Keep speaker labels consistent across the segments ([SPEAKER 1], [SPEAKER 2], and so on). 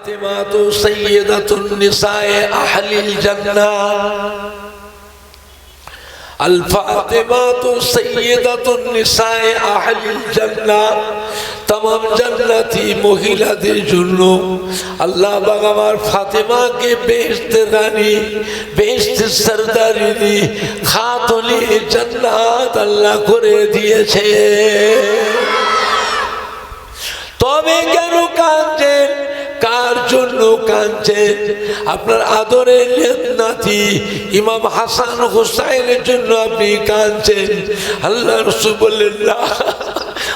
[SPEAKER 1] ফাতেমা তো সাইয়্যিদাতুন নিসায়ে আহলিল জান্নাহ আল ফাতেমা তো সাইয়্যিদাতুন নিসায়ে আহলিল জান্নাহ तमाम জান্নাতি মহিলাদের জন্য আল্লাহ পাক আমার ফাতেমাকে বেহেশতের রানী বেহেশতের সরদারিনী খাতুনে জান্নাত আল্লাহ করে দিয়েছে। তবে কেন কাঁদছেন, কার জন্য কাঁদছেন? আপনার আদরের নাতি ইমাম হাসান হুসাইনের জন্য আপনি কাঁদছেন। আল্লাহ রাসূল বললেন না,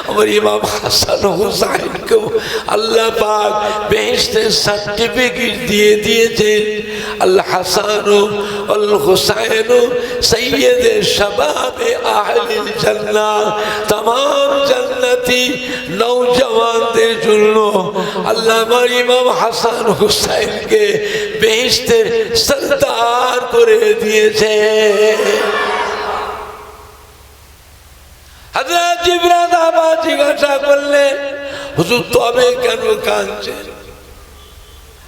[SPEAKER 1] আমার ইমাম হাসান হুসাইনকে আল্লাহ পাক বেহেশতের সার্টিফিকেট দিয়ে দিয়েছেন। আল হাসান আল হুসাইন সাইয়্যিদে শাবাবে আহলিল জান্নাহ, तमाम জান্নাতি নওজওয়ানদের জন্য আল্লাহ আমার ইমাম হাসান হুসাইনকে বেহেশতের সরদার করে দিয়েছে। হযরত জিবরাইল আবার জিজ্ঞাসা করলেন, হুজুর তবে কেন কাঁদছেন?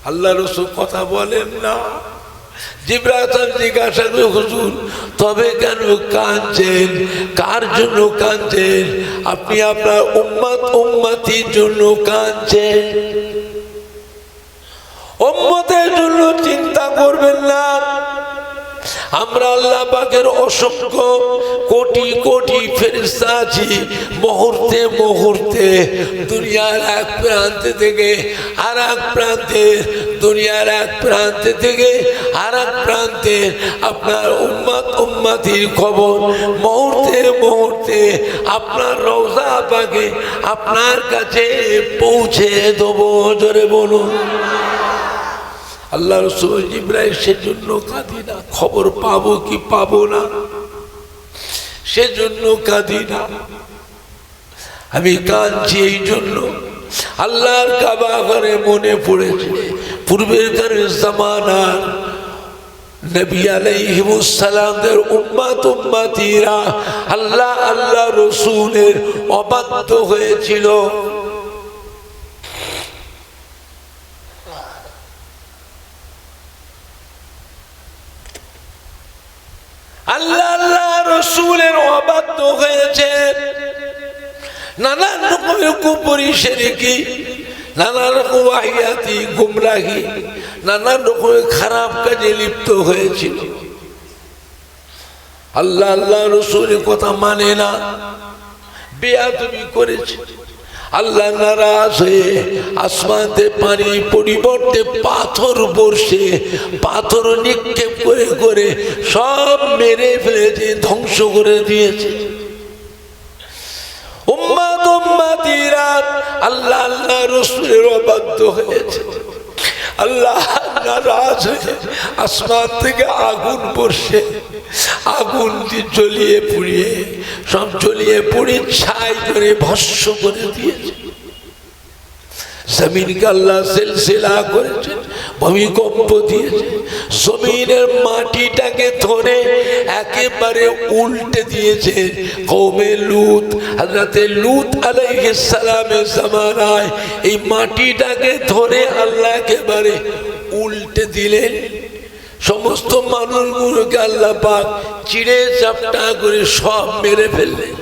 [SPEAKER 1] আল্লাহ রাসূল কথা বলেন না। জিবরাইল জিজ্ঞাসা করে, হুজুর তবে কেন কাঁদছেন, কার জন্য কাঁদছেন? আপনি আপনার উম্মত উম্মতির জন্য কাঁদছেন। উম্মতের জন্য চিন্তা করবেন না। আমরা আল্লাহ পাকের অসংখ্য কোটি কোটি ফেরেশতা আছি, মুহূর্তে মুহূর্তে দুনিয়ার এক প্রান্ত থেকে আর এক প্রান্তে, দুনিয়ার এক প্রান্ত থেকে আর এক প্রান্তে আপনার উম্মত উম্মতির খবর মুহূর্তে মুহূর্তে আপনার রওজা পাকে আপনার কাছে পৌঁছে দেবো। জোরে বলুন আল্লাহ রাসূল জিবরাইল সেজন্য কাঁদি না, খবর পাবো কি পাবো না সেজন্য কাঁদি না। আমি কাঁদছি এই জন্য আল্লাহর কাবা ঘরে মনে পড়েছে পূর্বের জামানার নবী আলাইহিস সালামের উম্মত উম্মতিরা আল্লাহ আল্লাহ রাসূলের অবাধ্য হয়েছিল। আল্লাহ আল্লাহ রাসূলের অবাধ্য হয়েছে, নানান রকমের কুফরি শিরকি, নানান রকম ওয়াহিয়াতি গুমরাহি, নানান রকমের খারাপ কাজে লিপ্ত হয়েছিল। আল্লাহ আল্লাহ রাসূলের কথা মানে না, বেয়াদবি করেছে। আল্লাহ নারাজ হয়ে আসমানতে পানি পরিবর্তে পাথর বর্ষে পাথর নিক্ষেপ করে করে সব মেরে ফেলেছে, ধ্বংস করে দিয়েছে। উম্মত উম্মতিরা আল্লাহ আল্লাহ রাসূলের অবাধ্য হয়েছে। আল্লাহ নারাজ হয়ে আসমান থেকে আগুন বর্ষে আগুন জ্বলিয়ে পুড়িয়ে সব জ্বলিয়ে পুড়িয়ে ছাই করে ভস্ম করে দিয়েছে। জমিনকে আল্লাহ সিলসিলা করেছে, ভূমিকম্প দিয়েছে, জমিনের মাটিটাকে ধরে একেবারে উল্টে দিয়েছে। কওমে লূত, হযরতে লূত আলাইহিস সালামের জামানায় এই মাটিটাকে ধরে আল্লাহ একেবারে উল্টে দিলেন। সমস্ত মানুষগুলোকে আল্লাহ পাক চিড়ে চাপটা করে সব মেরে ফেললেন।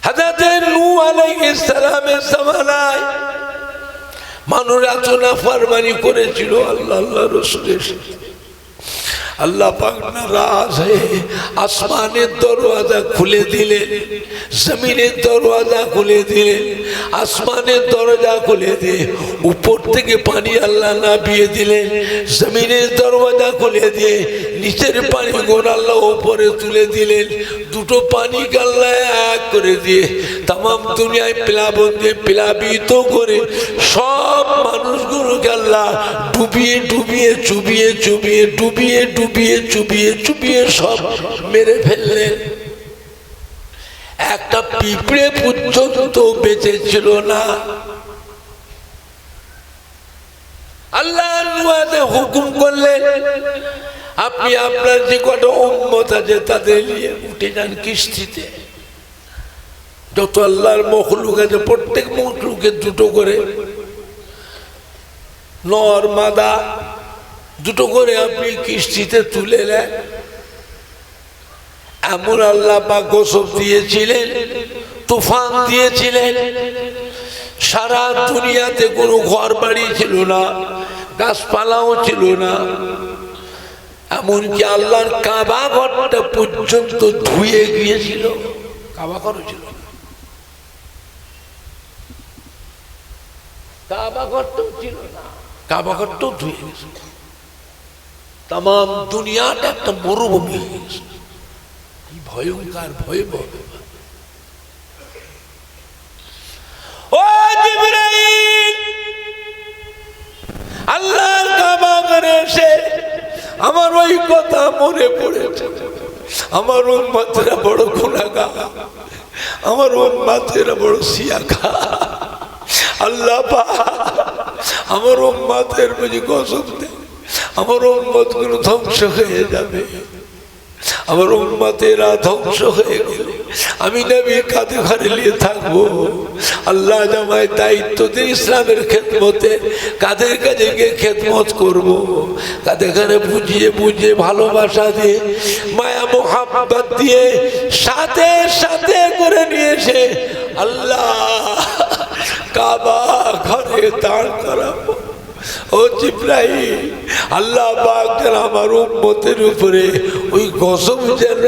[SPEAKER 1] হযরতে নূহ আলাইহিস সালামের জামানায় মানুষ এত নাফরমানি করেছিল আল্লাহ আল্লাহ রাসূলের সাথে। আল্লাহ পাক নারাজ হয়ে আসমানের দরওয়াজা খুলে দিলেন, জমিনের দরওয়াজা খুলে দিলেন। আসমানের দরজা খুলে দিয়ে উপর থেকে পানি আল্লাহ নামিয়ে দিলেন, জমিনের দরওয়াজা খুলে দিয়ে নিচের পানিগুলো আল্লাহ উপরে তুলে দিলেন। দুটো পানি আল্লাহ এক করে দিয়ে तमाम দুনিয়ায় প্লাবন দিয়ে প্লাবিত করে সব মানুষগুলোকে আল্লাহ ডুবিয়ে ডুবিয়ে চুবিয়ে চুবিয়ে ডুবিয়ে ডুবিয়ে চুবিয়ে চুবিয়ে সব মেরে ফেললেন। একটা পিঁপড়ে পর্যন্ত বেঁচে ছিল না। আল্লাহ নূহকে হুকুম করলেন, আপনি আপনার যে কটা উম্মত আছে তাদের নিয়ে উঠে যান কিস্তিতে। যত আল্লাহর মখলুক আছে প্রত্যেক মখলুকের দুটো করে নর মাদা দুটো করে আপনি কিস্তিতে তুলে নেন। এমন আল্লাহ পাক গজব দিয়েছিলেন, তুফান দিয়েছিলেন, সারা দুনিয়াতে কোনো ঘর বাড়ি ছিল না, গাছপালাও ছিল না, এমনকি আল্লাহর কাবা ঘরটা পর্যন্ত ধুয়ে গিয়েছিল। কাবা ঘরও ছিল না, কাবা ঘরটাও ছিল না, কাবা ঘরটাও ধুয়ে গেছিল। তাম দুনিয়াটা একটা মরুভূমি হয়ে গেছে। কি ভয়ঙ্কর ভয়াবহ! ও জিবরাইল, আল্লাহর কাবা ঘরে এসে আমার ওই কথা মনে পড়েছে। আমার উম্মতেরা বড় গুনাহগার, আমার উম্মতেরা বড় সিয়াখার। আল্লাহ পাক আমার উম্মতের বুঝি গজব দেয়, আমার উম্মত গুলো ধ্বংস হয়ে যাবে। আমার উম্মতেরা ধ্বংস হয়ে গেলে আমি নবীর কাঁধে ঘরে নিয়ে থাকবো। আল্লাহ আমায় দায়িত্ব দিয়ে ইসলামের খেদমতে কাঁধের কাছে গিয়ে খেদমত করবো। কাঁধে ঘরে বুঝিয়ে বুঝিয়ে ভালোবাসা দিয়ে মায়া মোহাব্বত দিয়ে সাথে সাথে করে নিয়ে এসে আল্লাহ কাবা ঘরে দাঁড় করাবো। ও জিবরাইল, আল্লাহ পাক যেন আমার উম্মতের উপরে ওই গজব যেন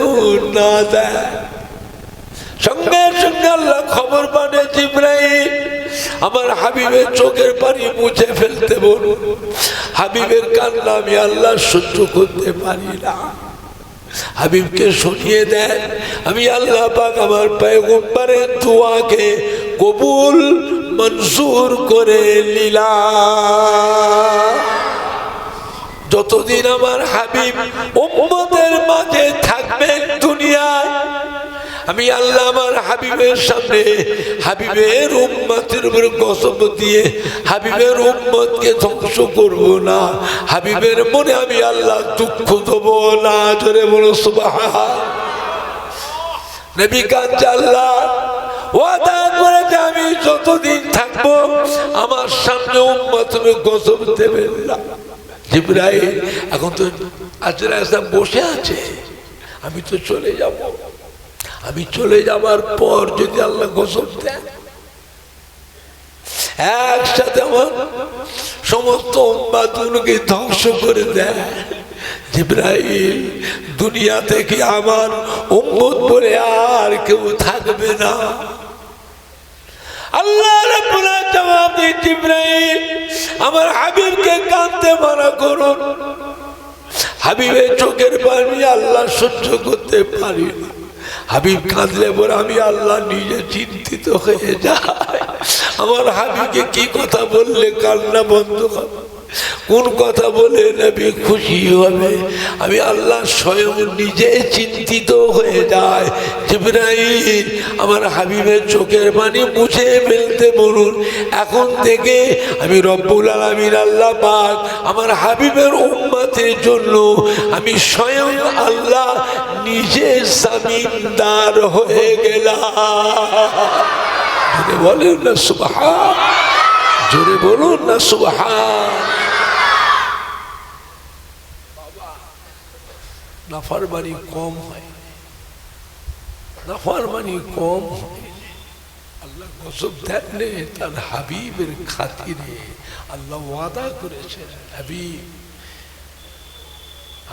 [SPEAKER 1] না দেয়। সঙ্গে সঙ্গে আল্লাহ খবর পানে জিবরাইল আমার হাবিবের চোখের পানি মুছে ফেলতে বলুন। হাবিবের কান্না আমি আল্লাহ সহ্য করতে পারি না। হাবিবকে শুনিয়ে দেন, আমি আল্লাহ পাক আমার পয়গম্বরের দোয়াকে কবুল মঞ্জুর করে নিলাম। যতদিন আমার হাবিব উম্মতের মাঝে থাকবেন দুনিয়ায়, আমি আল্লাহ আমার হাবিবের সামনে হাবিবের উম্মতের উপর গজব দিয়ে হাবিবের উম্মতকে ধ্বংস করব না। হাবিবের মনে আমি আল্লাহ দুঃখ দেব না। জোরে বলো সুবহান। নবী কাঁদছে, আল্লাহ ওয়াদা করেছে আমি যতদিন থাকবো আমার সামনে উম্মত গজব দেবেন না। জিবরাইল এখন তো আজরাইল বসে আছে, আমি তো চলে যাব। আমি চলে যাবার পর যদি আল্লাহ গজব দেন, একসাথে আমার সমস্ত উম্মতকে ধ্বংস করে দেয়, জিবরাইল দুনিয়া থেকে আমার উম্মত বলে আর কেউ থাকবে না। আল্লাহ রাব্বুল আলামিন জবাব দিয়ে, জিবরাইল আমার হাবিবকে কাঁদতে মানা করুন। হাবিবের চোখের পানি আল্লাহ সহ্য করতে পারি না। হাবিব কাঁদলে পরে আমি আল্লাহ নিজে চিন্তিত হয়ে যাই। আমার হাবিবকে কি কথা বললে কান্না বন্ধ হবে, কোন কথা বলে নবী খুশি হবে, আমি আল্লাহ স্বয়ং নিজে চিন্তিত হয়ে যায়। জিবরাইল আমার হাবিবের চোখের পানি মুছে ফেলতে বলুন। এখন থেকে আমি রব্বুল আলামিন আল্লাহ পাক আমার হাবিবের উম্মতের জন্য আমি স্বয়ং আল্লাহ নিজে জামিনদার হয়ে গেলাম। জোরে বলুন না সুবহান, জোরে বলুন না সুবহান। নাফরমানি কম হয়, নাফরমানি কম হয়। আল্লাহ গজব দেননি তার হাবিবের খাতিরে। আল্লাহ ওয়াদা করেছেন, হাবিব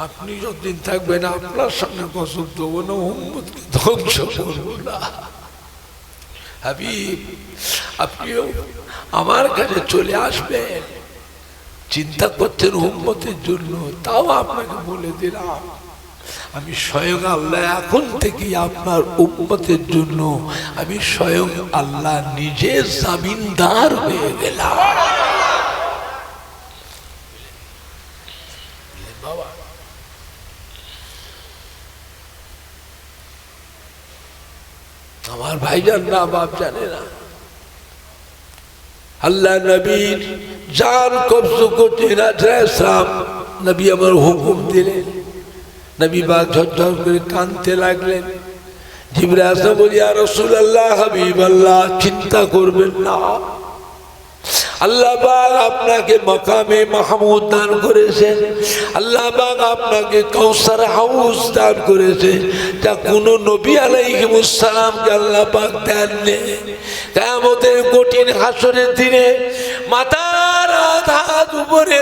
[SPEAKER 1] আপনি যতদিন থাকবেন আপনার সামনে গজব দেবো না, উম্মতকে ধ্বংস করবো না। হাবিব আপনিও আমার কাছে চলে আসবেন, চিন্তা করছেন উম্মতের জন্য, তাও আপনাকে বলে দিলাম আমি স্বয়ং আল্লাহ এখন থেকে আপনার উম্মতের জন্য আমি স্বয়ং আল্লাহ নিজে জামিনদার হয়ে গেলাম। বাবা আমার ভাইজান না বাপ জানে না, আল্লাহ নবীর জান কবজ করতেন। আজরাইল নবী আমার হুকুম দিলেন, নবী বাগ ঝরঝর করে কাঁদতে লাগলেন। জিবরাইল আসলাম বলি ইয়া রাসূলুল্লাহ হাবিবাল্লাহ চিন্তা করবেন না আল্লাহ পাক আপনাকে মাকামে মাহমুদ দান করেছেন আল্লাহ পাক আপনাকে কাউসার হাউস দান করেছে যা কোনো নবী আলাইহিস সালামকে আল্লাহ পাক দেননি কিয়ামতের কঠিন হাসরের দিনে মাথার হাত উপরে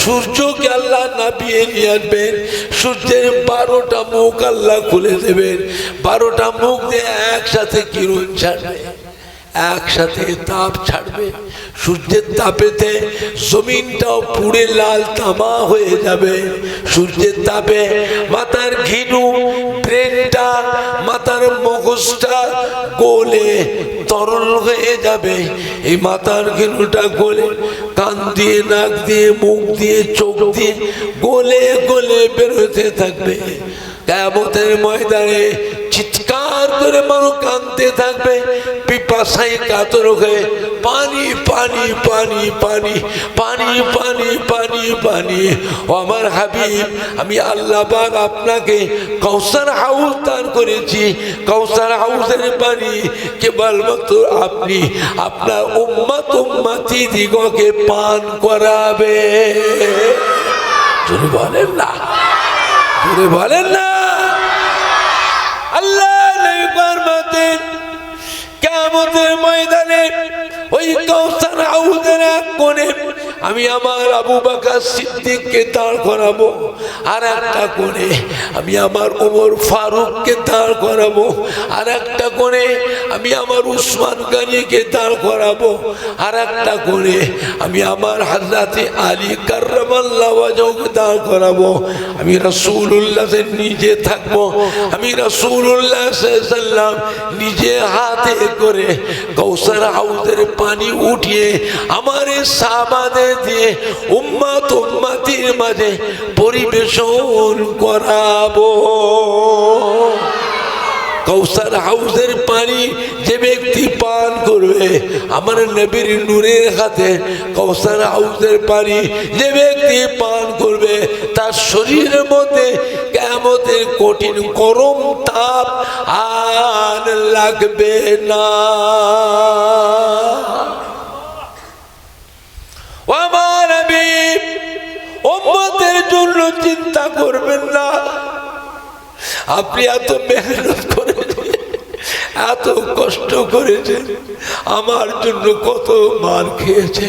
[SPEAKER 1] সূর্যকে আল্লাহ নাবিয়ে নিয়ে আসবেন সূর্যের 12টা মুখ আল্লাহ খুলে দেবেন 12টা মুখ দিয়ে একসাথে কিরণ ছাড়বে একসাথে তাপ ছাড়বে সূর্যের তাপেতে জমিনটাও পুড়ে লাল তামা হয়ে যাবে সূর্যের তাপে মাথার ঘিনু ব্রেনটা মাথার মগজটা গলে তরল হয়ে যাবে এই মাথার ঘিনুটা গলে কান দিয়ে নাক দিয়ে মুখ দিয়ে চোখ দিয়ে গলে গলে বেরোতে থাকবে কিয়ামতের ময়দানে চিৎকার করে মানুষ কাঁদতে থাকবে পিপাসায় কাতর হয়ে পানি পানি পানি পানি পানি পানি পানি পানি ও আমার হাবিব আমি আল্লাহ পাক আপনাকে কাউসার হাউস দান করেছি কাউসার হাউসের পানি কেবলমাত্র আপনি আপনার উম্মত উম্মতি দিগকে পান করাবে জোরে বলেন না জোরে বলেন না আল্লাহ নবী ফরমাতেন কিয়ামতের ময়দানে ওই কাউসার হাউসের এক কোণে আমি আমার আবু বকর সিদ্দিককে দাঁড় করাবো আর একটা কোণে আমি আমার ওমর ফারুককে দাঁড় করাবো আর একটা কোণে আমি আমার উসমান গনিকে দাঁড় করাবো আর একটা কোণে আমি আমার হযরত আলী কাররামাল্লাহু ওয়াজহুকে দাঁড় করাবো আমি রাসূলুল্লাহর নিজে থাকবো আমি রাসূলুল্লাহ সাল্লাল্লাহু আলাইহি ওয়াসাল্লাম নিজে হাতে করে কাউসার হাউসের পানি উঠিয়ে আমার সাহাবাদের দিয়ে উম্মত উম্মতির মাঝে পরিবেশন করাবো কাউসার হাউসের পানি যে ব্যক্তি পান করবে আমার নবীর নূরের হাতে কাউসার হাউসের পানি যে ব্যক্তি পান করবে তার শরীরের মধ্যে কিয়ামতের কঠিন গরম তাপ আর লাগবে না ও আমার নবী উম্মতের জন্য চিন্তা করবেন না আপনি এত মেহনত করেছেন এত কষ্ট করেছেন আমার জন্য কত মার খেয়েছে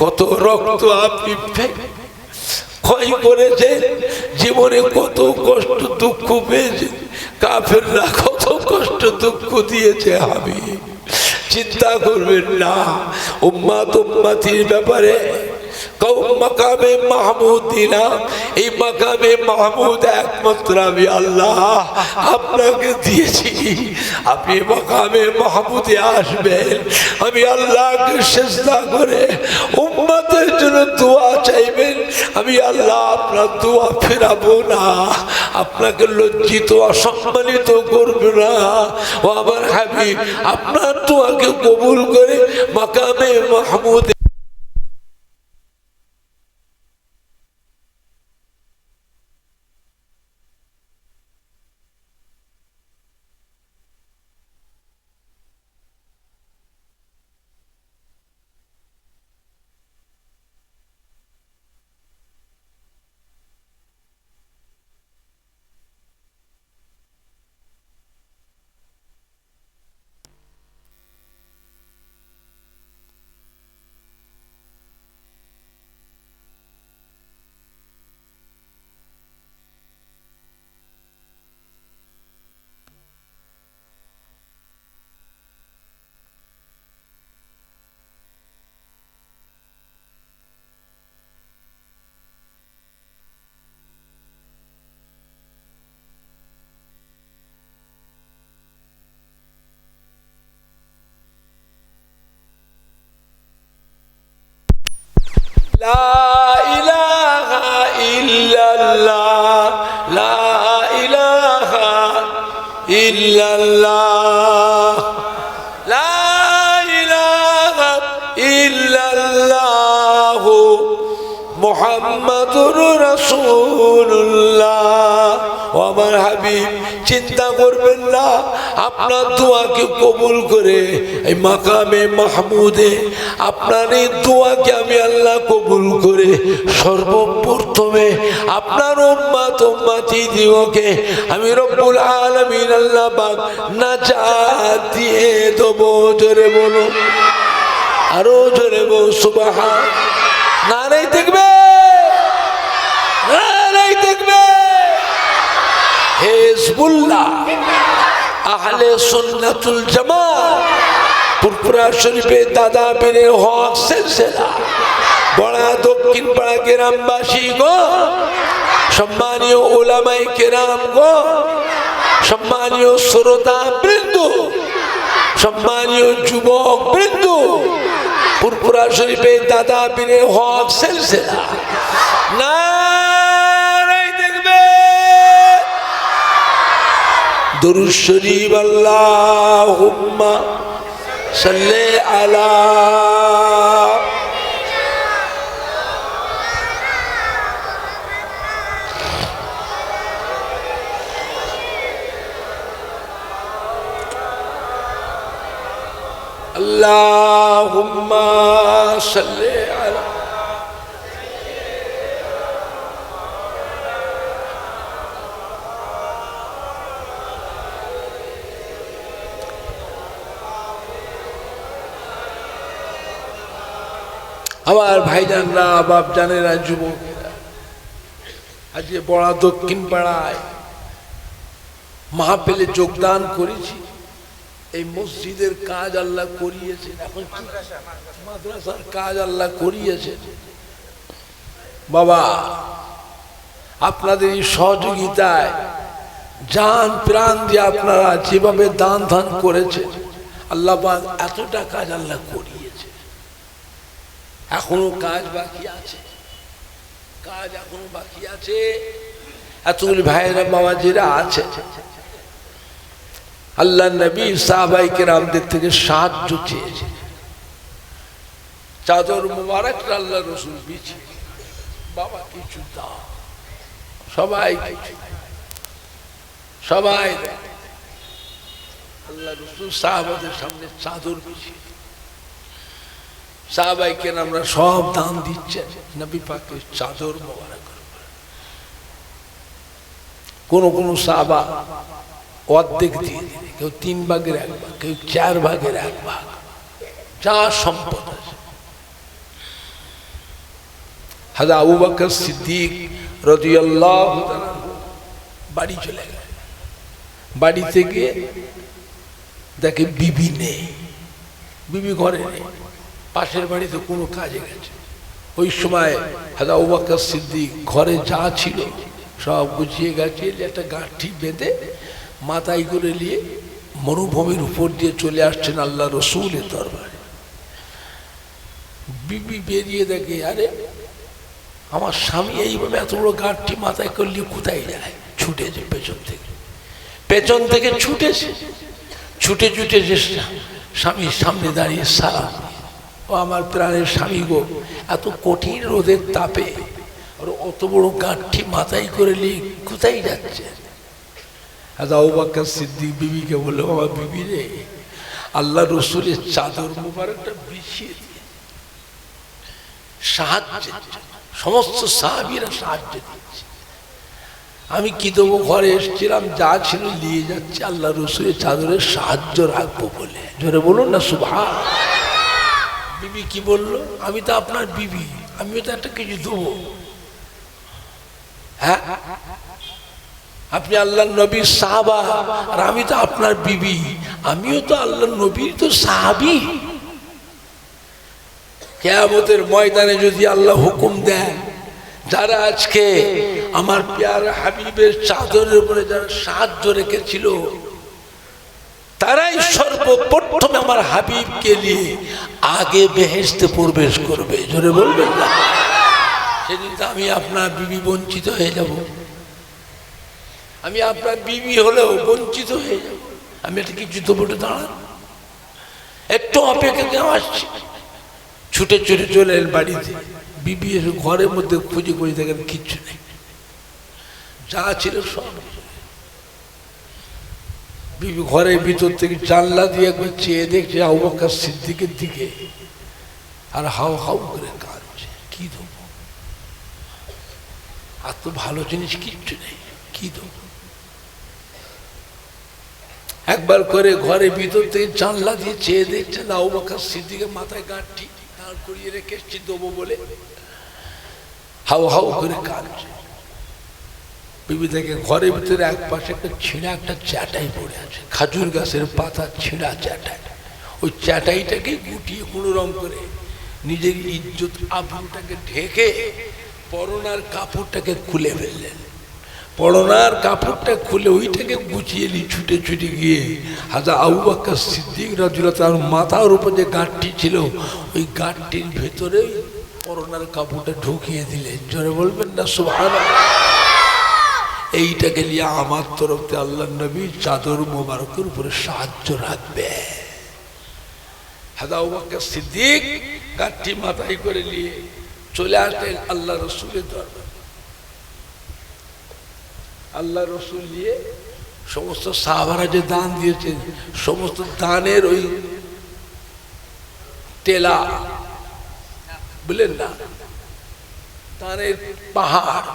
[SPEAKER 1] কত রক্ত আপনি ক্ষয় করেছেন জীবনে কত কষ্ট দুঃখ পেয়েছেন কাফেররা কত কষ্ট দুঃখ দিয়েছে আমি চিন্তা করবেন না উম্মত উম্মতির ব্যাপারে মাকামে মাহমুদ দিলাম এই মাকামে মাহমুদ একমাত্র আমি আল্লাহ আপনাকে দিয়েছি আপনি মাকামে মাহমুদে আসবেন আমি আল্লাহকে সিজদা করে উম্মতের জন্য দোয়া চাইবেন আমি আল্লাহ আপনার দোয়া ফেরাবো না আপনাকে লজ্জিত অসম্মানিত করবো না ও আমার হাবিব আপনার দোয়াকে কবুল করে মাকামে মাহমুদ লা ইলাহা ইল্লাল্লাহ লা ইলাহা ইল্লাল্লাহ লা ইলাহা ইল্লাল্লাহ মুহাম্মাদুর রাসূলুল্লাহ ও ও আমার হাবিব চিন্তা করবেন না, আপনার দোয়াকে কবুল করে এই মাকামে মাহমুদে আপনার এই দোয়াকে আমি আল্লাহ কবুল করে সর্বপ্রথমে আপনার উম্মত উম্মতি দিওকে আমি রব্বুল আলামিন আল্লাহ পাক নাজাত দিয়ে দেবো। জোরে বলো, আরো জোরে বলো সুবহান। নারায়ে তাকবীর, নারায়ে তাকবীর। হিজবুল্লাহ আহলে সুন্নাতুল জামাত পুরপুরা শরীফে দাদা পীরের হক সিলসিলা বড়া দক্ষিণ পাড়া গ্রামবাসী গো, সম্মানীয় উলামায়ে কেরাম গো, সম্মানীয় শ্রোতা বৃন্দ, সম্মানীয় যুবক বৃন্দ, পুরপুরা শরীফে দাদা পীরের হক সিলসিলা নারায়ে তাকবীর। দুরূদ শরীফ আল্লাহুম্মা সাল্লি আলা আল্লাহুম্মা সাল্লি আলা আমার ভাইজানরা, বাপ জানেরা, যুবকেরা, আজকে বড়া দক্ষিণ পাড়ায় মাহফিলে যোগদান করেছি। এই মসজিদের কাজ আল্লাহ করিয়েছেন, এখন মাদ্রাসার কাজ আল্লাহ করিয়েছেন। বাবা আপনাদের এই সহযোগিতায় জান প্রাণ দিয়ে আপনারা যেভাবে দান ধান করেছেন, আল্লাহ পাক এতটা কাজ আল্লাহ করিয়েছে। এখনো কাজ বাকি আছে, কাজ এখনো বাকি আছে। এতগুলি ভাইয়েরা বাবাজিরা আছে, আল্লাহ নবী সাহাবায়ে কেরামদের থেকে সাহায্য চেয়েছে। চাদর মুবারক আল্লাহ রসুল বিছিয়ে বাবা কিছু দাও, সবাই সবাই আল্লাহ রসুল সাহাবাদের সামনে চাদর বিছিয়ে সাহাবায়ে কেরামরা সব দান দিচ্ছেন নবী পাকের চাদর মুবারক। কোন কোন সাহাবা অর্ধেক দিয়ে দিলে, কেউ 3 ভাগের 1 ভাগ, কেউ 4 ভাগের 1 ভাগ, যা সম্পদ আছে। হযরত আবু বকর সিদ্দিক রাদিয়াল্লাহু তাআলা বাড়ি চলে গেলেন। বাড়ি থেকে দেখে বিবি নেই, বিবি ঘরে নেই, পাশের বাড়িতে কোনো কাজে গেছে। ওই সময় হযরত আবু বকর সিদ্দিক ঘরে যা ছিল সব গুছিয়ে গেছে, একটা গাঁঠি বেঁধে মাথায় করে নিয়ে মরুভূমির উপর দিয়ে চলে আসছেন আল্লাহ রসুলের দরবারে। বিবি বেরিয়ে দেখে, আরে আমার স্বামী এইভাবে এত বড় গাঁঠি মাথায় করলে কোথায় যায়? ছুটেছে পেছন থেকে ছুটেছে, ছুটে ছুটে যে স্বামীর সামনে দাঁড়িয়ে সালাম, ও আমার প্রাণের স্বামী গো, এত কঠিন রোদের তাপে আর অত বড় গাঁঠি মাথায় করে নিয়ে কোথায় যাচ্ছে? আবু বকর সিদ্দিক বিবিকে বললো, বাবা বিবি রে, আল্লাহ রসুলের চাদর মুবারকটা বিছিয়ে দিয়ে সাহায্য, সমস্ত সাহাবীরা সাহায্য দিচ্ছে, আমি কি দেবো? ঘরে এসেছিলাম, যা ছিল নিয়ে যাচ্ছে, আল্লাহ রসুলের চাদরের সাহায্য রাখবো বলে। জোরে বলুন না সুবহান। বিবি কি বললো? আমি তো আপনার বিবি, আমিও তো একটা কিছু দেবো। হ্যাঁ, আপনি আল্লাহ নবীর সাহাবা, আর আমি তো আপনার বিবি, আমিও তো আল্লাহ নবীর তো সাহাবী। কিয়ামতের ময়দানে যদি আল্লাহ হুকুম দেন, যারা আজকে আমার প্যারা হাবিবের চাদরের উপরে যারা সাহায্য রেখেছিল, তারাই সর্বপ্রথম আমার হাবিবকে নিয়ে আগে বেহেশতে প্রবেশ করবে। জোরে বলবেন না? সেদিন তো আমি আপনার বিবি বঞ্চিত হয়ে যাব, আমি আপনার বিবি হলেও বঞ্চিত হয়ে যাব। আমি একটা কিছু দেবো, দাঁড়ান একটু অপেক্ষা, আসছি। ছুটে ছুটে চলে এলেন বাড়িতে। বিবি এসে ঘরের মধ্যে খুঁজে খুঁজে দেখেন কিচ্ছু নেই। যা ছিল সব। বিবি ঘরের ভিতর থেকে জানলা দিয়ে একবার চেয়ে দেখছে আবু বকর সিদ্দিকের দিকে, আর হাউ হাউ করে কাঁদছে। কি দেবো, আর তো ভালো জিনিস কিচ্ছু নেই, কি দেবো। একবার করে ঘরের ভিতর থেকে জানলা দিয়ে চেয়ে দেখছে না আবু বকর সিদ্দিকের মাথায় গাঁটটি দাঁড় করিয়ে রেখেছি দেবো বলে হাউ হাউ করে কাঁদছে। বিবি থেকে ঘরের ভিতরে এক পাশে একটা ছিঁড়া একটা চ্যাটাই পড়ে আছে, খাজুর গাছের পাতা ছিঁড়া চ্যাটাই। ওই চ্যাটাইটাকে গুটিয়ে কোনো রকম করে নিজের ইজ্জত আবরুটাকে ঢেকে পরনার কাপড়টাকে খুলে ফেললেন। পরনার কাপড়টা খুলে ওইটাকে গুছিয়ে নিয়ে ছুটে ছুটে গিয়ে হযরত আবু বকর সিদ্দিক রাদিয়াল্লাহু তাআলার মাথার উপর যে গাঁটটি ছিল ওই গাঁটটির ভেতরে পরনার কাপড়টা ঢুকিয়ে দিলেন। জোরে বলবেন না সুবহানাল্লাহ। এইটাকে নিয়ে আমার তরফ থেকে আল্লাহ নবী চাদর মোবারকের উপরে সাহায্য রাখবে। হযরত আবু বকর সিদ্দিক গাঁটটি মাথায় করে নিয়ে চলে আসলেন আল্লাহ রসুলের দরবারে। আল্লাহ রসুল নিয়ে সমস্ত সাহাবারা যে দান দিয়েছেন সমস্ত দানের ওই টেলা বুঝলেন না, দানের পাহাড়,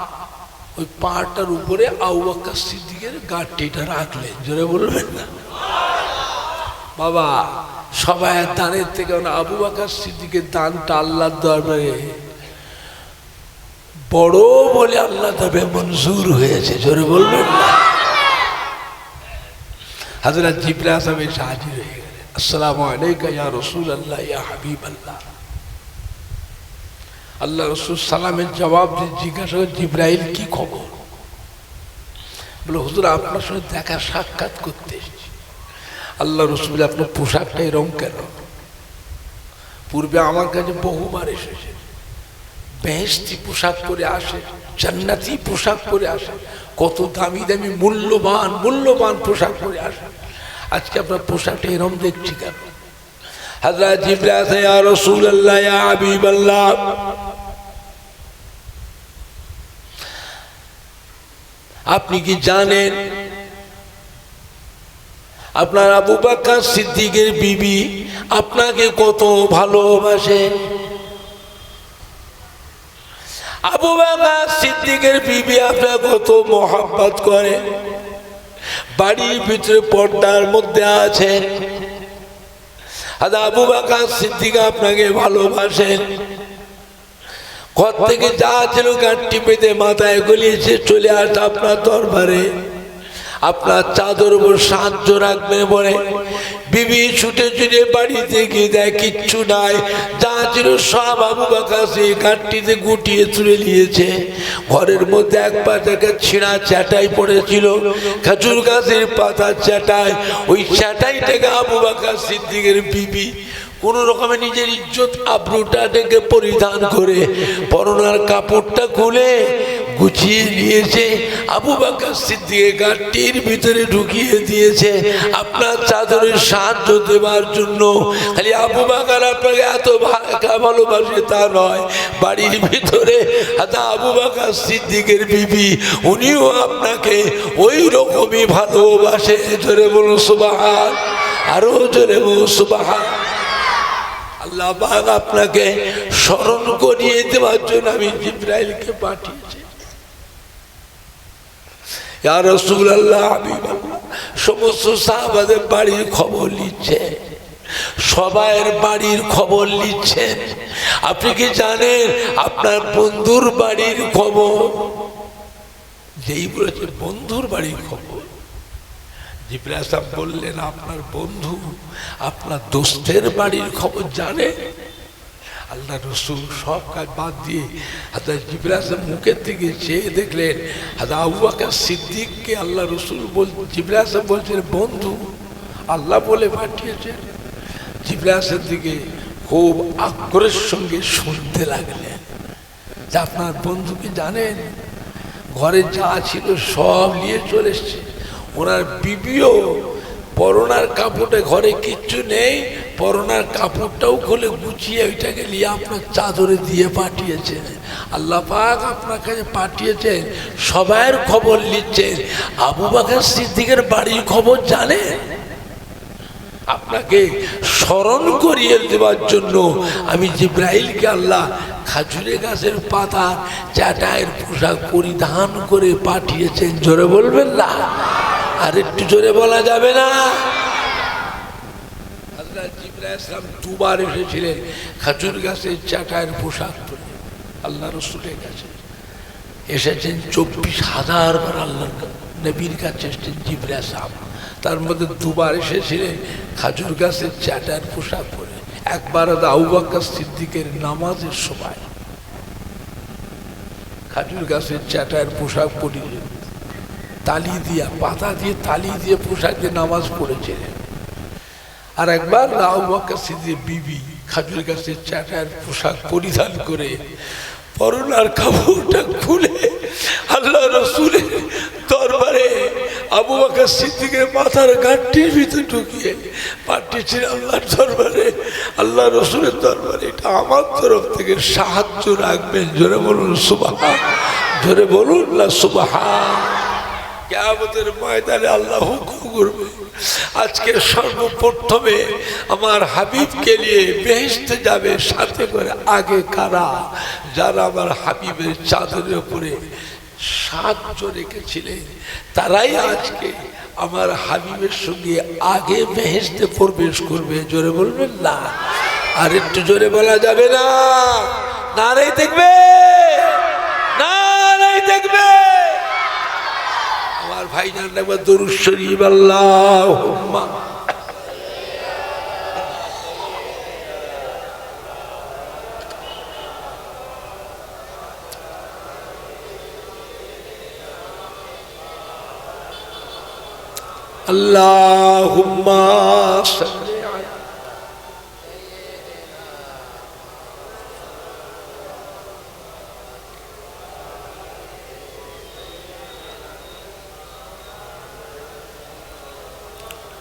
[SPEAKER 1] ওই পাহাড়টার উপরে আবু বকর সিদ্দিকের গাঁটটিটা রাখলেন। জোরে বলবেন না বাবা। সবাই দানের থেকে আবু বকর সিদ্দিকের দানটা আল্লাহর দরবারে বড় বলে আল্লাহ তবে মঞ্জুর হয়েছে। জোরে বলবেন না। হযরত জিবরাইল সাহেব এসে হাজির হয়ে গেলেন। আসসালামু আলাইকা ইয়া রাসূলুল্লাহ ইয়া হাবিবাল্লাহ। আল্লাহ রসুল সালামের জবাব দিয়ে জিজ্ঞাসা করে জিবরাইল কি খবর? বলে হুজুর আপনার সঙ্গে দেখা সাক্ষাৎ করতে এসেছি। আল্লাহ রসুল আপনার পোশাকটা এরকম কেন? পূর্বে আমার কাছে বহুবার এসেছে, বেহেশতি পোশাক পরে আসে, জান্নাতি পোশাক পরে আসে, কত দামি দামি মূল্যবান মূল্যবান পোশাক পরে আসে। আজকে আপনার পোশাকটা এরকম দেখছি কেন? হযরত জিবরাইল ইয়া রাসূলুল্লাহ ইয়া হাবিবাল্লাহ, আপনি কি জানেন আপনার আবু বকর সিদ্দিকের বিবি আপনাকে কত ভালোবাসেন? আবু বকর সিদ্দিকের বিবি আপনাকে কত মহব্বত করে। বাড়ির ভিতরে পর্দার মধ্যে আছেন, আবু বকর সিদ্দিক আপনাকে ভালোবাসেন। ঘর থেকে যা ছিল গাঁটটি পেতে মাথায় গলিয়েছে চলে আসে আপনার দরবারে, আপনার চাদর উপর সাহায্য রাখবেন বলে বিবি ছুটে ছুটে বাড়িতে গিয়ে দেয় কিচ্ছু নাই, যা ছিল সব আবু বকর সেই গাঁটটিতে গুটিয়ে তুলে নিয়েছে। ঘরের মধ্যে এক পাতাকে ছিঁড়া চ্যাটাই পড়েছিল, খেজুর গাছের পাতা চ্যাটাই, ওই চ্যাটাইটাকে আবু বকর সিদ্দিকের বিবি কোন রকমে নিজের ইজ্জত আবরুটাকে পরিধান করে পরনার কাপড়টা খুলে গুছিয়ে নিয়েছে, আবু বকর সিদ্দিকের গাঁটটির ভিতরে ঢুকিয়ে দিয়েছে আপনার চাদরের সাহায্য দেওয়ার জন্য। খালি আবু বকর আপনাকে এত ভালোবাসে তা নয়, বাড়ির ভিতরে আবু বকর সিদ্দিকের বিবি উনিও আপনাকে ওই রকমই ভালোবাসে। জোরে বলুন সুবহান, আরো জোরে বলুন সুবহান। আল্লাহ পাক আপনাকে স্মরণ করিয়ে দেওয়ার জন্য আমি জিবরাইলকে পাঠিয়েছি। ইয়া রাসূলুল্লাহ হাবিবাল্লাহ, সমস্ত সাহাবাদের বাড়ির খবর নিচ্ছে, সবাইয়ের বাড়ির খবর নিচ্ছেন। আপনি কি জানেন আপনার বন্ধুর বাড়ির খবর? যেই বলেছে বন্ধুর বাড়ির খবর, জিবরাইল সাহেব বললেন আপনার বন্ধু আপনার দোস্তের বাড়ির খবর জানে? আল্লাহ রসুল সব কাজ বাদ দিয়ে হযরত জিবরাইল সাহেব মুখের দিকে চেয়ে দেখলেন হযরত আবু বকর সিদ্দিককে আল্লাহ রসুল জিবরাইল সাহেব বলছেন বন্ধু আল্লাহ বলে পাঠিয়েছেন। জিবরাইল সাহেব দিকে খুব আগ্রহের সঙ্গে শুনতে লাগলেন যে আপনার বন্ধুকে জানেন ঘরে যা ছিল সব নিয়ে চলে এসছে, ওনার বিবিও পরনার কাপড়ে ঘরে কিচ্ছু নেই, পরনার কাপড়টাও খুলে গুছিয়ে ওইটাকে নিয়ে আপনার চাদরে দিয়ে পাঠিয়েছেন। আল্লাহ পাক আপনার কাছে পাঠিয়েছেন, সবাইয়ের খবর নিচ্ছেন। আবু বকর সিদ্দিকের বাড়ির খবর জানেন? আপনাকে স্মরণ করিয়ে দেওয়ার জন্য আমি জিব্রাইলকে আল্লাহ খাজুরে গাছের পাতা চাটায়ের পোশাক পরিধান করে পাঠিয়েছেন। জোরে বলবেন না? আর একটু জোরে বলা যাবে না? হযরত জিবরাইল ইসলাম দুবার এসেছিলেন খাজুর গাছের চাটায়ের পোশাক পরে আল্লাহ রসুলের কাছে। এসেছেন 24,000 বার আল্লাহ নবীর কাছে এসেছেন জিবরাইল ইসলাম। তার মধ্যে দুবার এসেছিলেন খাজুর গাছের চাটায়ের পোশাক পরে। একবার আবু বকর সিদ্দিকের নামাজের সময় খাজুর গাছের চাটায়ের পোশাক পরিয়ে তালি দিয়া, পাতা দিয়ে তালি দিয়ে পোশাক দিয়ে নামাজ পড়েছিলেন। আর একবার আবু বকর সিদ্দিক বিবি খাজুর গাছের চাটায়ের পোশাক পরিধান করে পরনার কাপড়টা খুলে আল্লাহ রসুলের দরবারে আবু বকর সিদ্দিকের মাথার গাঁটটির ভিতরে ঢুকিয়ে পাঠিয়েছিলেন আল্লাহর দরবারে, আল্লাহ রসুলের দরবারে। এটা আমার তরফ থেকে সাহায্য রাখবেন। জোরে বলুন সুবহান, জোরে বলুন না সুবহান। কিয়ামতের ময়দানে আল্লাহ হুকুম করবে, আজকে সর্বপ্রথমে আমার হাবিবকে নিয়ে বেহেশতে যাবে সাথে করে আগে কারা? যারা আমার হাবিবের চাদরের উপরে সাহায্য রেখেছিলেন, তারাই আজকে আমার হাবিবের সঙ্গে আগে বেহেশতে প্রবেশ করবে। জোরে বলবেন না? আর একটু জোরে বলা যাবে না? নারাই দেখবে, নারাই দেখবে। আমার ভাইজান একবার দরুদ শরীফ আল্লাহুম্মা আল্লাহুম্মা সাল্লি আলা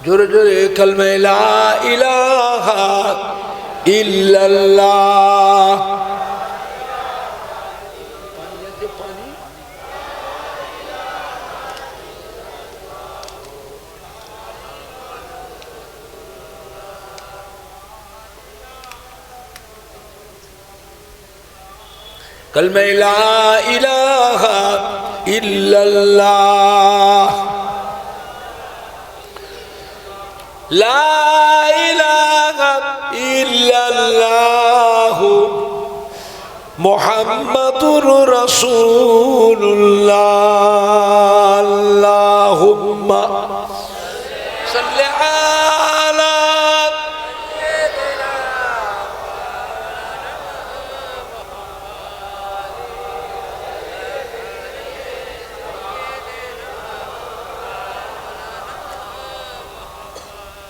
[SPEAKER 1] জোরে জোরে কালমা লা ইলাহা ইল্লাল্লাহ। কালমা লা ইলাহা ইল্লাল্লাহ, লা ইলাহা ইল্লাল্লাহু মুহাম্মাদুর রাসূলুল্লাহ। আল্লাহুম্মা সাল্লি আলা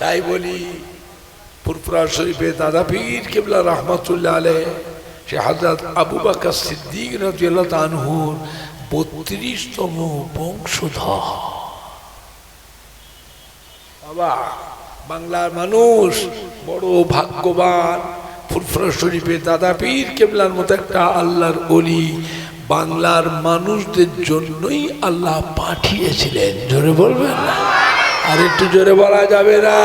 [SPEAKER 1] তাই বলি ফুরফুরা শরীফে দাদা পীর কিবলা রহমতুল্লাহ আলাইহ সে হযরত আবু বকর সিদ্দিক রাদিয়াল্লাহু আনহুর 32তম বংশধর। বাবা, বাংলার মানুষ বড় ভাগ্যবান। ফুরফুরা শরীফে দাদা পীর কিবলার মতো একটা আল্লাহর ওলি বাংলার মানুষদের জন্যই আল্লাহ পাঠিয়েছিলেন। জোরে বলবেন না? আর একটু জোরে বলা যাবে না?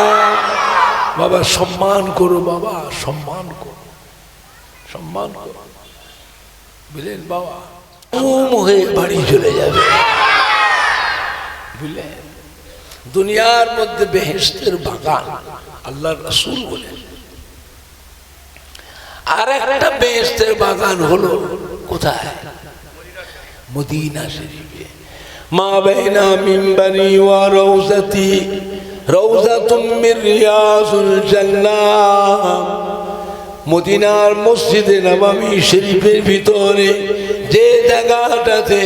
[SPEAKER 1] বাবা সম্মান করো, বাবা সম্মান করো, সম্মান করো, বুঝলেন? বাবা হয়ে বাড়ি চলে যাবে, বুঝলেন? দুনিয়ার মধ্যে বেহেশতের বাগান আল্লাহর রাসূল বলেন। আর একটা বেহেশতের বাগান হলো কোথায়? মদিনা শরীফে। মা বাইনা মিম্বারি ওয়া রাউযাতি রাউযাতুম মির রিয়াযুল জান্নাহ। মদিনার মসজিদে নববী শরীফের ভিতরে যে জায়গাটাতে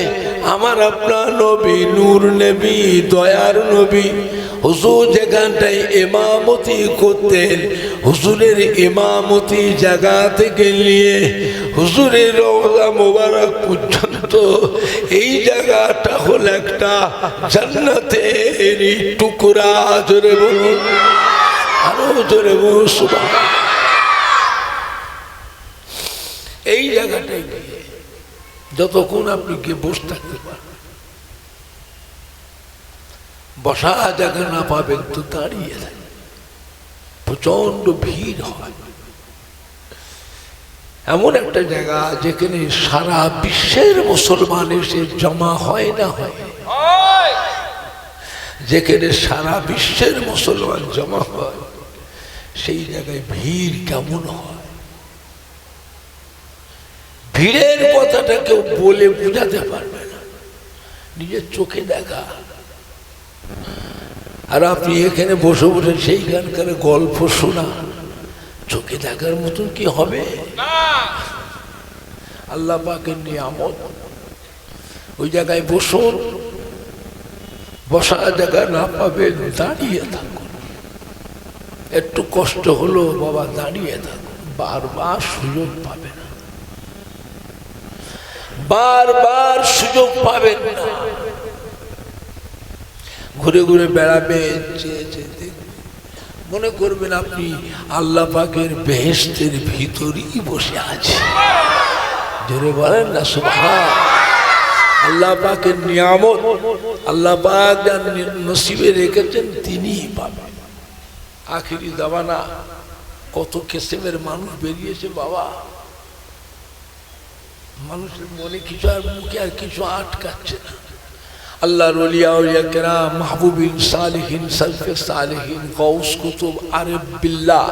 [SPEAKER 1] আমার আপনার নবী নূর নবী দয়ার নবী হুজুর যেখানটায় ইমামতি করতেন, হুজুরের ইমামতি জায়গা থেকে নিয়ে হুজুরের রওজা মোবারক পর্যন্ত তো এই জায়গাটা হল একটা জান্নাতের টুকরা। জোরে বলুন, আরো জোরে বলুন সুবহান। এই জায়গাটায় গিয়ে যতক্ষণ আপনি গিয়ে বসে থাকতে পারবেন, বসা জায়গা না পাবেন তো দাঁড়িয়ে থাকবেন, প্রচন্ড ভিড় হয়। এমন একটা জায়গা যেখানে সারা বিশ্বের মুসলমান এসে জমা হয় না হয়, যেখানে সারা বিশ্বের মুসলমান জমা হয়, সেই জায়গায় ভিড় কেমন হয়? ভিড়ের কথাটা কেউ বলে বোঝাতে পারবে না, নিজের চোখে দেখা। আর আপনি এখানে বসে বসে সেইখানকার গল্প শোনা, চোখে দেখার মতন কি হবে? আল্লাহ পাকের নিয়ামত। ওই জায়গায় বসুন, বসার জায়গা না পাবেন দাঁড়িয়ে থাকুন। একটু কষ্ট হলো বাবা, দাঁড়িয়ে থাকুন। বারবার সুযোগ পাবেন না, বারবার সুযোগ পাবেন না। ঘুরে ঘুরে বেড়াবেন, মনে করবেন আপনি আল্লাহ পাকের বেহেশতের ভিতরেই বসে আছেন। জোরে বলেন না সুবহান। আল্লাহ পাকের নিয়ামত, আল্লাহ পাক যার নসিবে রেখেছেন তিনিই পাবেন। আখিরি জামানা কত কিসমের মানুষ বেরিয়েছে বাবা, মানুষের মনে কিছু আর মুখে আর কিছু আটকাচ্ছে না। আল্লাহর ওলিয়া আউলিয়া কেরাম, মাহবুবিন, সালেহিন, সালফে সালেহিন, গাউস, কুতুব, আরিফ বিল্লাহ,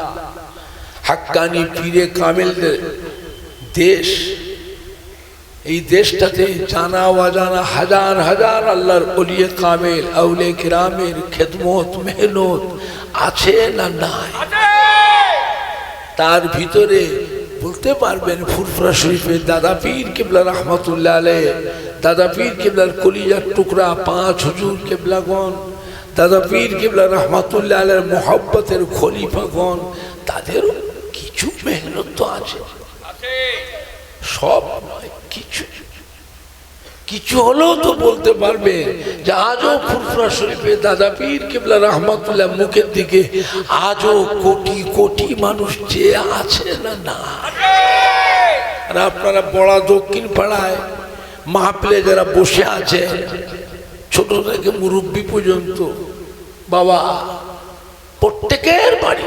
[SPEAKER 1] হাক্কানি পীরে কামেলদের দেশ। এই দেশটাতে জানা অজানা হাজার হাজার আল্লাহর ওলিয়া কামেল আউলিয়া কেরামের খেদমত মেহনত আছে না নাই? তার ভিতরে বলতে পারবেন ফুরফুরা শরীফের দাদা পীর কিবলা রহমতুল্লাহ আলাইহি, দাদা পীর কিবলার কলিজার টুকরা 5 হুজুর কিবলাগণ, দাদা পীর কিবলা রহমতুল্লাহ আলাইহির মুহাব্বতের খলিফাগণ, তাদেরও কিছু মেহনত তো আছে, সব নয়, কিছু কিছু হলেও তো বলতে পারবে যে আজও ফুরফুরা শরীফে দাদা পীর কিবলা রহমতুল্লাহ মুখের দিকে আজও কোটি কোটি মানুষ চেয়ে আছে না না? আর আপনারা বড় দক্ষিণ পাড়ায় মাহফিলে যারা বসে আছে, ছোট থেকে মুরব্বী পর্যন্ত, বাবা প্রত্যেকের বাড়ি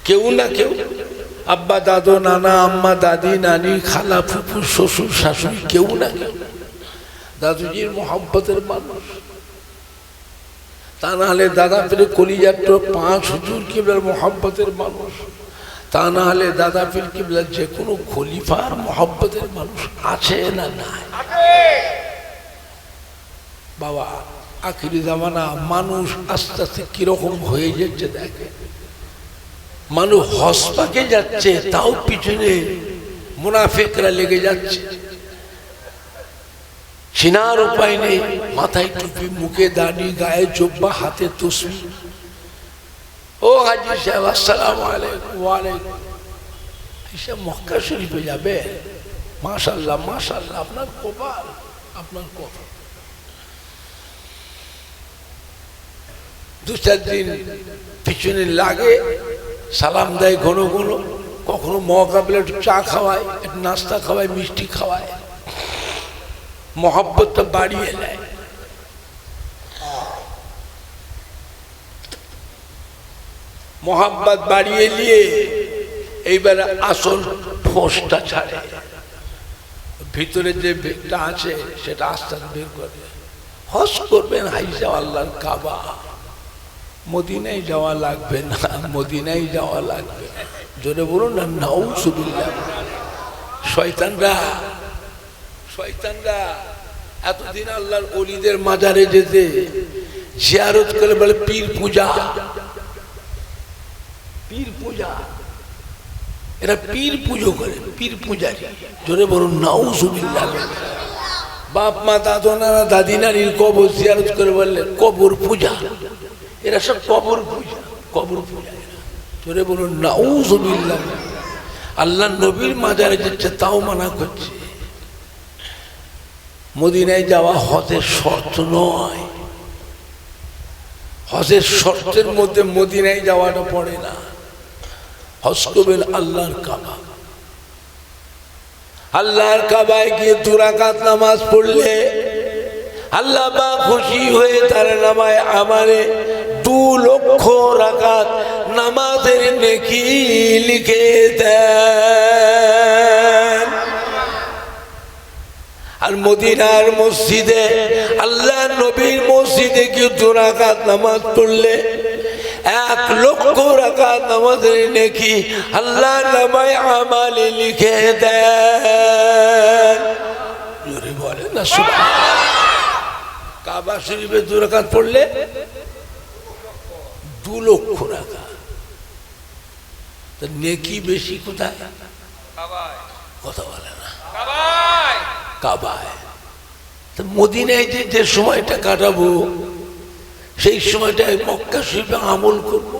[SPEAKER 1] কেউ না কেউ, আব্বা দাদু নানা আম্মা দাদি নানি খালা ফুফু শ্বশুর শাশুড়ি, কেউ না কেউ দাদুজির মোহাব্বতের মানুষ। তা না হলে দাদা পীর কলিজার 5 হুজুর কিবলার মোহাব্বতের মানুষ, তা না হলে দাদা পীর কিবলার যে কোনো খলিফার মোহাব্বতের মানুষ আছে না নাই? বাবা আখিরি জামানা মানুষ আস্তে আস্তে কিরকম হয়ে যাচ্ছে দেখে। মানুষ হজ পাকে যাচ্ছে, তাও পিছনে মুনাফিকরা লেগে যাচ্ছে, চিনার উপায় নেই। মাথায় টুপি, মুখে দাড়ি, গায়ে জুব্বা, হাতে তসবিহ। ও হাজি সাহেব আসসালামু আলাইকুম। ওয়ালাইকুম। হিসাব মক্কা শরীফে যাবে? মাশাআল্লাহ মাশাআল্লাহ, আপনার কপাল, আপনার কপাল। 2-4 দিন পিছনে লাগে, সালাম দেয় ঘন ঘন, কখনো মহাকাবিলা একটু চা খাওয়ায়, একটু নাস্তা খাওয়ায়, মিষ্টি খাওয়ায়, মহব্বতটা বাড়িয়ে নেয়। মহাব্বত বাড়িয়ে নিয়ে এইবারে আসল ফোঁসটা ছাড়ে, ভিতরে যে বেগটা আছে সেটা আস্তে আস্তে বের করে। হজ করবেন, হাইজা আল্লাহর কাবা, মদিনায় যাওয়া লাগবে না, মদিনায় যাওয়া লাগবে। জোরে বলুন না নাউজুবিল্লাহ। শয়তানরা এতদিন আল্লাহর ওলিদের মাজারে যেতে জিয়ারত করে বলে পীর পূজা, পীর পূজা, এরা পীর পুজো করে, পীর পূজারি। জোরে বলুন নাউজুবিল্লাহ। বাপ মা দাদু নানা দাদি নানির কবর জিয়ারত করে বললেন কবর পূজা, এরা সব কবর পূজা, কবর পূজা। জোরে বলুন নাউজুবিল্লাহ। আল্লাহ নবীর মাজারে যাচ্ছে তাও মানা করছে। মদিনায় যাওয়া হজের শর্ত নয়, হজের শর্তের মধ্যে মদিনায় যাওয়াটা পড়ে না। হজ করবেন আল্লাহর কাবা, আল্লাহর কাবায় গিয়ে 2 রাকাত নামাজ পড়লে আল্লাহ পাক খুশি হয়ে তার নামায় আমারে 2 লক্ষ রাকাত নামাজের নেকি লিখে দেন। আর মদিনার মসজিদে আল্লাহ নবীর মসজিদে গিয়ে 2 রাকাত নামাজ পড়লে 1 লক্ষ রাকাত নামাজের নেকি আল্লাহ নামায় আমালে লিখে দেন। জোরে বলেন না সুবহানাল্লাহ। কাবা শরীফে 2 রাকাত পড়লে 2 লক্ষ রাকাত, তো নেকি বেশি কোথায়? কাবায়। কথা বলে না, কাবায়। কাবায়। তো মদিনায় যে সময়টা কাটাবো সেই সময়টায় মক্কা শরীফে আমল করব,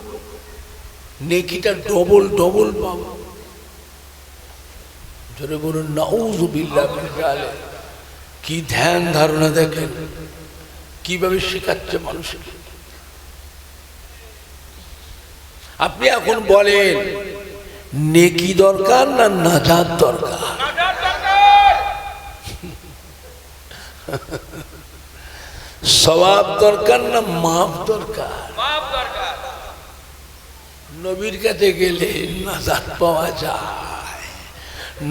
[SPEAKER 1] নেকিটা ডবল ডবল পাবো। জোরে বলুন নাউযুবিল্লাহ মিন যালিক। কি ধ্যান ধারণা দেখেন কিভাবে শেখাচ্ছে মানুষের। আপনি এখন বলেন নেকি দরকার না নাজাত দরকার? সওয়াব দরকার না মাপ দরকার? নবীর কাছে গেলে নাজাত পাওয়া যায়,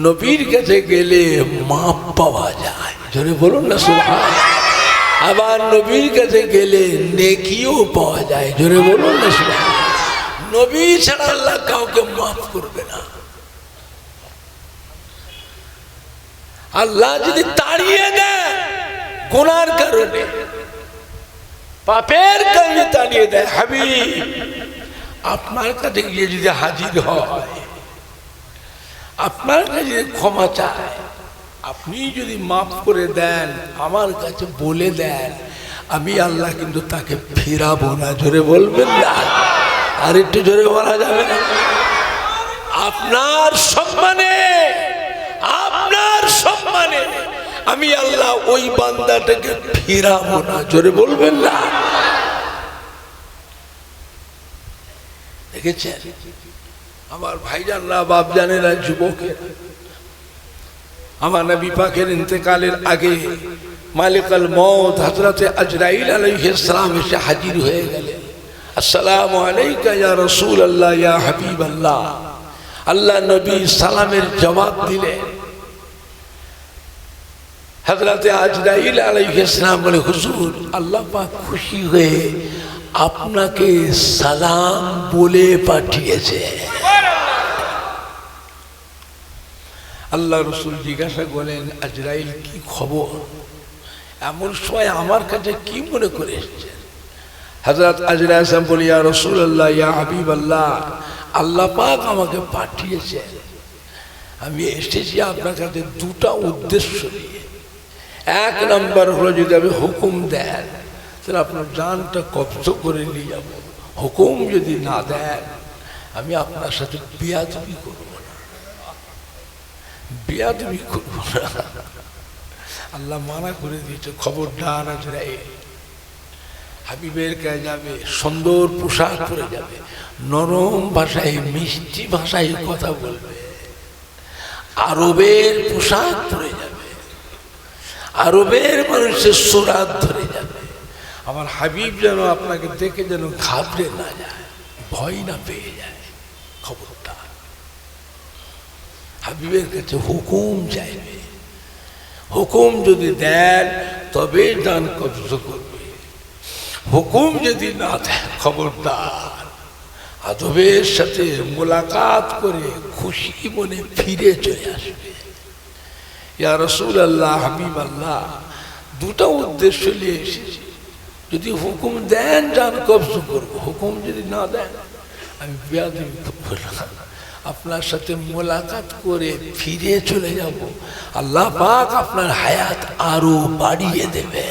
[SPEAKER 1] নবীর কাছে গেলে মাপ পাওয়া যায়। জোরে বলুন না সুবহানাল্লাহ। আবার নবীর কাছে গেলে নেকিও পাওয়া যায়। জোরে বলুন না সুবহানাল্লাহ। নবী ছাড়া আল্লাহ কাউকে মাফ করবে না। আল্লাহ যদি তাড়িয়ে দেয় গুনার কারণে, পাপের কারণে তাড়িয়ে দেয়, হাবিব আপনার কাছে গিয়ে যদি হাজির হয়, আপনার কাছে যদি ক্ষমা চায়, আপনি যদি মাফ করে দেন, আমার কাছে বলে দেন, আমি আল্লাহ কিন্তু তাকে ফিরাবো না। জোরে বলবেন না, আর একটু জোরে বলা যাবে না? আপনার সম্মানে, আপনার সম্মানে আমি আল্লাহ ওই বান্দাটাকে ফিরাবো না। জোরে বলবেন না? দেখেছেন আমার ভাইজানরা, বাপজানেরা, যুবকেরা, আমার নবী পাকের ইন্তেকালের আগে মালিকাল মউত হযরতে আজরাইল আলাইহিস সালাম এসে হাজির হয়ে গেলেন। আসসালামু আলাইকা ইয়া রাসূলুল্লাহ ইয়া হাবিবাল্লাহ। আল্লাহ নবী সালামের জবাব দিলেন। হযরতে আজরাইল আলাইহিস সালাম বলে, হুজুর আল্লাহ পাক খুশি হয়ে আপনাকে সালাম বলে পাঠিয়েছে। আল্লাহ রসুল জিজ্ঞাসা করলেন, আজরাইল কি খবর? এমন সময় আমার কাছে কি মনে করে এসেছেন? হযরত আজরাইল বলে, ইয়া রাসূলুল্লাহ ইয়া হাবিবাল্লাহ, আল্লাহ পাক আমাকে পাঠিয়েছেন। আমি এসেছি আপনার কাছে 2টা উদ্দেশ্য নিয়ে। 1 নম্বর হলো, যদি আপনি হুকুম দেন তাহলে আপনার জানটা কবজ করে নিয়ে যাব। হুকুম যদি না দেন আমি আপনার সাথে বেয়াদবি করব না, বেয়াদবি করব না। আল্লাহ মানা করে দিয়েছে, খবরদার আজরাইল হাবিবের কাছে যাবে, সুন্দর পোশাক পরে যাবে, নরম ভাষায় মিষ্টি ভাষায় কথা বলবে, আরবের পোশাক পরে যাবে, আরবের মানুষের সুরাত ধরে যাবে। আমার হাবিব যেন আপনাকে দেখে যেন ঘাবড়ে না যায়, ভয় না পেয়ে যায়। খবরদার হাবিবের কাছে হুকুম চাইবে, হুকুম যদি দেন তবে জান কবজ করবে, হুকুম যদি না দেন খবরদার আদবের সাথে মোলাকাত করে খুশি মনে ফিরে চলে আসবে। ইয়া রাসূলুল্লাহ, হাবিবাল্লাহ, 2টা উদ্দেশ্য নিয়ে এসেছি। যদি হুকুম দেন জান কবজ করব, হুকুম যদি না দেন আমি বেয়াদবি করব না, আপনার সাথে মোলাকাত করে ফিরে চলে যাব। আল্লাহ পাক আপনার হায়াত আরো বাড়িয়ে দেবে।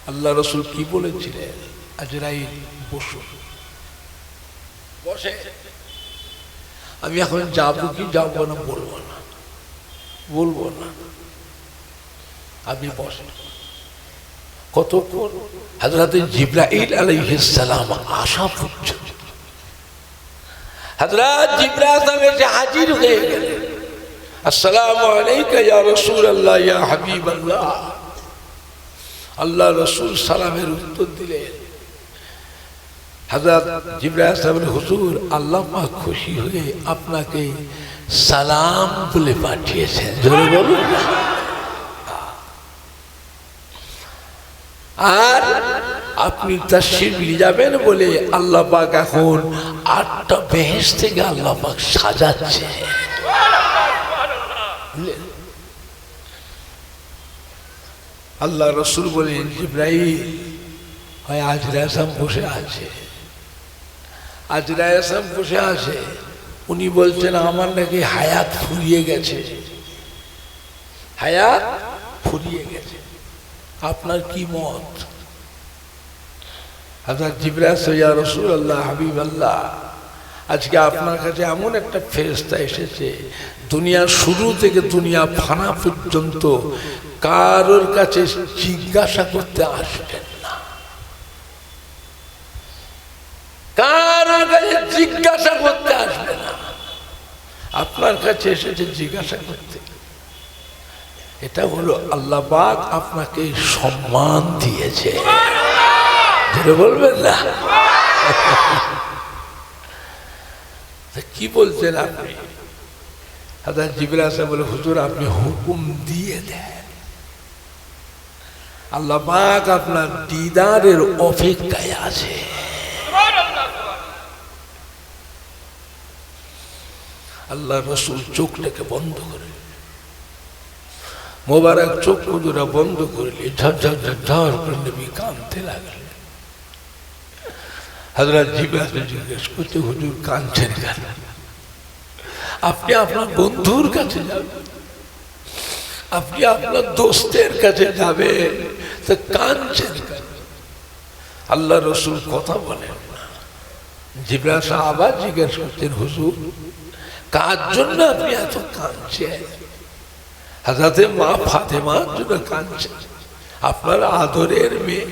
[SPEAKER 1] আল্লাহ রসুল কি বলেছিলেন? আজরাইল বসো, বসে আমি এখন যাবো কি যাবো না বলবো না, বলবো না। আপনি বসেন। কতক্ষণ? হযরত জিবরাইল আলাইহিস সালাম আসা পর্যন্ত। হযরত জিবরাইল এসে হাজির হয়ে গেলেন। আসসালামু আলাইকা ইয়া রাসূলুল্লাহ ইয়া হাবিবাল্লাহ। আল্লাহ রাসূল সালামের উত্তর দিলেন। হযরত জিবরাইল সাহেব, হুজুর আল্লাহ পাক খুশি হয়ে আপনাকে সালাম বলে পাঠিয়েছেন। জোরে বলুন। আর আপনি তাশরীফ নিয়ে যাবেন বলে আল্লাহ পাক এখন 8টা বেহেশত থেকে আল্লাহ পাক সাজাচ্ছে। আল্লাহ রাসূল বলেন, জিবরাইল হয় আজরাইল সাহেব বসে আছে। আজরাইল সাহেব বসে আছে। উনি বলছেন আমার নাকি হায়াত ফুরিয়ে গেছে, হায়াত ফুরিয়ে গেছে। আপনার কি মত? হযরত জিবরাইল, ইয়া রাসূলুল্লাহ হাবিবাল্লাহ, আজকে আপনার কাছে এমন একটা ফেরেশতা এসেছে, দুনিয়ার শুরু থেকে দুনিয়া ফানা পর্যন্ত কারোর কাছে জিজ্ঞাসা করতে আসবেন না, কারোর কাছে জিজ্ঞাসা করতে আসবে না, আপনার কাছে এসেছে জিজ্ঞাসা করতে। এটা হলো আল্লাহ পাক আপনাকে সম্মান দিয়েছে। যেটা বলবেন না, কি বলছেন আপনি? হযরত জিবরাইল সাহেব বলে, হুজুর আপনি হুকুম দিয়ে দেন, আল্লাহ পাক আপনার দিদারের অপেক্ষায় আছে। আল্লাহ রাসূল চোখটাকে বন্ধ করে, মোবারক চোখ দুটো বন্ধ করলে ঝরঝর ঝরঝর করে নবী কাঁদতে লাগলেন। হযরত জিবরাইল জিজ্ঞেস করতে, হুজুর কাঁদছেন কেন? আপনি আপনার বন্ধুর কাছে যাবেন, আপনি আপনার দোস্তের কাছে যাবেন, তো কাঁদছেন কেন? আল্লাহ রাসূল কথা বলেন না। জিবরাইল সাহেব আবার জিজ্ঞেস করছেন, হুজুর কার জন্য আপনি এত কাঁদছেন? হযরতে মা ফাতেমার জন্য কাঁদছেন, আপনার আদরের মেয়ে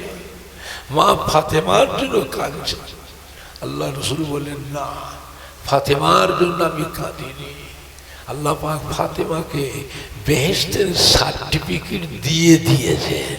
[SPEAKER 1] মা ফাতেমার জন্য কাঁদছেন। আল্লাহ রাসূল বলেন, না, ফাতেমার জন্য আমি কাঁদিনি। আল্লাহ পাক ফাতেমাকে বেহেশতের সার্টিফিকেট দিয়ে দিয়েছেন।